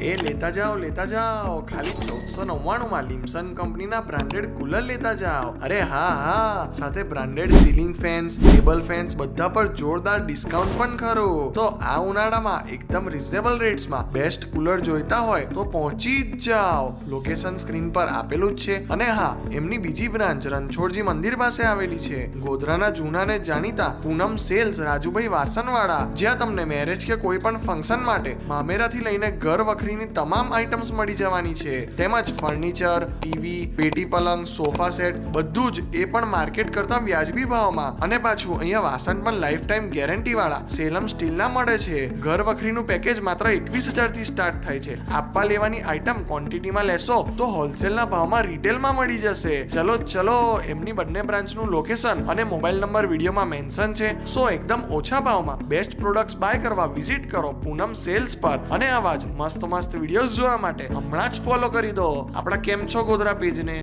એ લેતા જાઓ ખાલી 1499 માં લિમ્સન કંપનીના બ્રાન્ડેડ કુલર લેતા જાઓ. અરે હા, સાથે branded ceiling fans, table fans બધા પર જોરદાર ડિસ્કાઉન્ટ પણ ખરું. તો આ ઉનાળામાં એકદમ રીઝનેબલ રેટ્સમાં બેસ્ટ કુલર જોઈતા હોય તો પહોંચી જ જાઓ. લોકેશન સ્ક્રીન પર આપેલું જ છે. અને હા, એમની બીજી બ્રાન્ચ રણછોડજી મંદિર પાસે આવેલી છે. ગોધરાના જૂના ને જાણીતા પૂનમ સેલ્સ રાજુભાઈ વાસણવાળા, જ્યાં તમને મેરેજ કે કોઈ પણ ફંક્શન માટે મામેરાથી લઈને ઘર વખરીની તમામ આઇટમ્સ મળી જવાની છે. તેમજ ફર્નિચર, ટીવી, પેટી પલંગ, સોફા સેટ બધું જ, એ પણ માર્કેટ કરતા વ્યાજબી ભાવમાં. અને પાછું અહીંયા વાસણ પણ લાઈફ ટાઈમ ગેરંટી વાળા સેલમ સ્ટીલના મળે છે. ઘર વખરીનું પેકેજ માત્ર 21,000 થી સ્ટાર્ટ થાય છે. આપવા લેવાની આઇટમ ક્વોન્ટિટીમાં લેશો તો હોલસેલના ભાવમાં રિટેલમાં મળી જશે. ચલો, એમની બંને બ્રાન્ચનું લોકેશન અને મોબાઈલ નંબર વિડીયોમાં મેન્શન છે. સો એકદમ ઓછા ભાવમાં બેસ્ટ પ્રોડક્ટ્સ બાય કરવા વિઝિટ કરો પૂનમ સેલ્સ પર. અને આવા જ મસ્ત વિડીયોઝ જોવા માટે હમણાં જ ફોલો કરી દો આપણા કેમ છો ગોધરા પેજને.